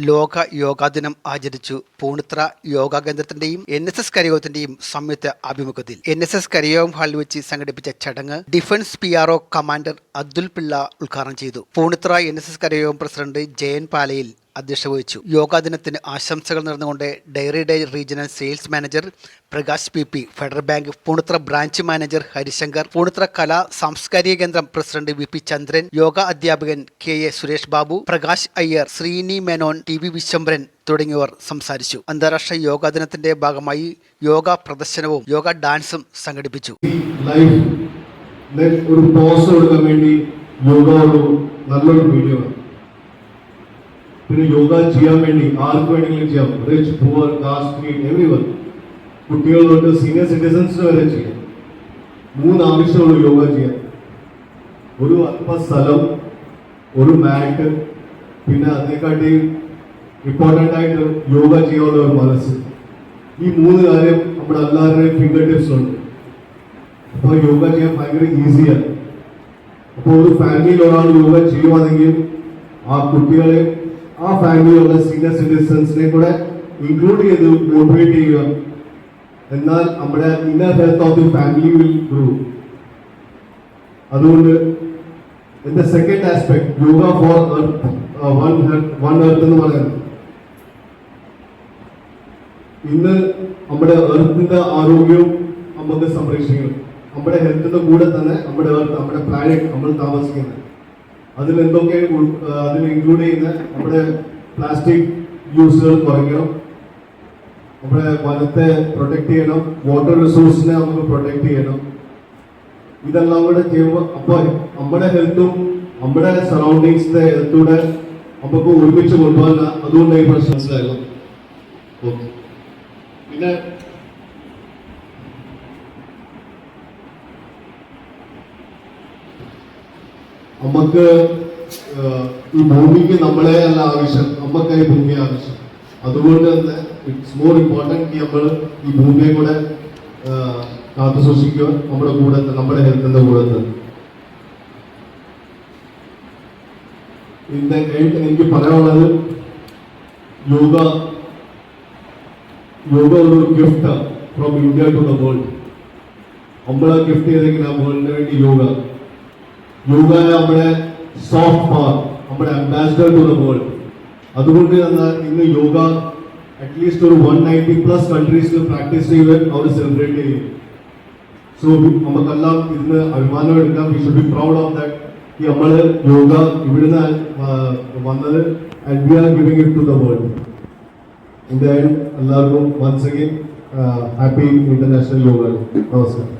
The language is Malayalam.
ലോക യോഗാ ദിനം ആചരിച്ചു. പൂണിത്ര യോഗാ കേന്ദ്രത്തിന്റെയും NSS കരയോഗത്തിന്റെയും സംയുക്ത ആഭിമുഖ്യത്തിൽ NSS കരയോഗം ഹാളിൽ വെച്ച് സംഘടിപ്പിച്ച ചടങ്ങ് defence PRO commander Abdul Pillai ഉദ്ഘാടനം ചെയ്തു. പൂണിത്ര NSS കരയോഗം പ്രസിഡന്റ് ജയൻ പാലയിൽ അധ്യക്ഷത വഹിച്ചു. യോഗാ ദിനത്തിന് ആശംസകൾ നേർന്നുകൊണ്ട് dairy day regional sales manager Prakash PP, Federal Bank Poonithura branch manager Harishankar, Poonithura കലാ സാംസ്കാരിക കേന്ദ്രം പ്രസിഡന്റ് VP ചന്ദ്രൻ, യോഗ അധ്യാപകൻ KA സുരേഷ് ബാബു, പ്രകാശ് അയ്യർ, ശ്രീനി മേനോൻ, TV വിശ്വംഭരൻ തുടങ്ങിയവർ സംസാരിച്ചു. അന്താരാഷ്ട്ര യോഗാ ദിനത്തിന്റെ ഭാഗമായി യോഗ പ്രദർശനവും യോഗ ഡാൻസും സംഘടിപ്പിച്ചു. ഒരു പോസ് കൊടുക്കാൻ വേണ്ടി യോഗ ഒരു നല്ലൊരു വീഡിയോ. പിന്നെ യോഗ ചെയ്യാൻ വേണ്ടി ആർക്ക് വേണമെങ്കിലും ചെയ്യാം. Rich, poor, caste, creed, everyone. കുട്ടികൾ തൊട്ട് സീനിയർ സിറ്റിസൺസിന് വരെ ചെയ്യാം. 3 ആവശ്യമുള്ളൂ യോഗ ചെയ്യാൻ: ഒരു അല്പസ്ഥലം, ഒരു മാറ്റ്, പിന്നെ അതിനെക്കാട്ടി ഇമ്പോർട്ടൻ്റ് ആയിട്ട് യോഗ ചെയ്യാനുള്ള ഒരു മനസ്സ്. ഈ 3 കാര്യം നമ്മുടെ എല്ലാവരുടെയും ഫിംഗർ ടിപ്സിലുണ്ട്. അപ്പോൾ യോഗ ചെയ്യാൻ ഭയങ്കര ഈസിയാണ്. അപ്പോൾ ഒരു ഫാമിലിയിൽ ഒരാൾ യോഗ ചെയ്യുവാണെങ്കിൽ ആ കുട്ടികളെ, ആ ഫാമിലിയിലുള്ള സീനിയർ സിറ്റിസൺസിനെ കൂടെ ഇൻക്ലൂഡ് ചെയ്ത് മോട്ടിവേറ്റ് ചെയ്യുക. എന്നാൽ നമ്മുടെ inner health of the family will grow. അതുകൊണ്ട് എന്റെ second aspect yoga for earth, one earth എന്ന് പറയുന്നത്. ഇന്ന് നമ്മുടെ എർത്തിന്റെ ആരോഗ്യവും നമുക്ക് സംരക്ഷിക്കണം. നമ്മുടെ ഹെൽത്തിന്റെ കൂടെ തന്നെ നമ്മുടെ എർത്ത്, നമ്മുടെ പ്ലാനറ്റ്, നമ്മൾ താമസിക്കുന്നത്, അതിലെന്തൊക്കെ അതിൽ ഇൻക്ലൂഡ് ചെയ്യുന്ന നമ്മുടെ പ്ലാസ്റ്റിക് യൂസുകൾ കുറയ്ക്കണം, നമ്മുടെ വനത്തെ പ്രൊട്ടക്ട് ചെയ്യണം, വാട്ടർ റിസോഴ്സിനെ നമുക്ക് പ്രൊട്ടക്ട് ചെയ്യണം. ഇതെല്ലാം കൂടെ ചെയ്യുമ്പോൾ അപ്പോൾ നമ്മുടെ ഹെൽത്തും നമ്മുടെ സറൗണ്ടിങ്സിന്റെ ഹെൽത്തൂടെ നമുക്ക് ഒരുമിച്ച് കൊണ്ടുപോകാൻ. അതുകൊണ്ട് ഈ പ്രശ്നം മനസ്സിലായിരുന്നു. ഓക്കെ. പിന്നെ നമുക്ക് ഈ ഭൂമിക്ക് നമ്മളെ അല്ല ആവശ്യം, നമുക്ക് ഈ ഭൂമി ആവശ്യം. അതുകൊണ്ട് തന്നെ ഇറ്റ്സ് മോർ ഇമ്പോർട്ടൻറ്റ് നമ്മൾ ഈ ഭൂമിയെ കൂടെ കാത്തു സൂക്ഷിക്കുക, നമ്മുടെ കൂടെ, നമ്മുടെ ഹെൽത്തിന്റെ കൂടെ തന്നെ. എനിക്ക് പറയാനുള്ളത്, യോഗ ഒരു gift from India to the world. നമ്മളെ ഗിഫ്റ്റ് ചെയ്തെങ്കിൽ വേൾഡിന് വേണ്ടി യോഗ നമ്മുടെ സോഫ്റ്റ് പവർ, നമ്മുടെ അംബാസിഡർ ടു ദ വേൾഡ്. അതുകൊണ്ട് തന്നെ ഇന്ന് യോഗ അറ്റ്ലീസ്റ്റ് ഒരു 190+ കൺട്രീസിൽ പ്രാക്ടീസ് ചെയ്ത് അവർ സെലിബ്രേറ്റ് ചെയ്യും. സോ നമുക്കെല്ലാം ഇതിന് അഭിമാനം എടുക്കാം. We should be proud of that. ഈ നമ്മൾ യോഗ ഇവിടുന്ന് വന്നത്, and we are giving it to the world. In the end എല്ലാവർക്കും once again happy international yoga. നമസ്കാരം.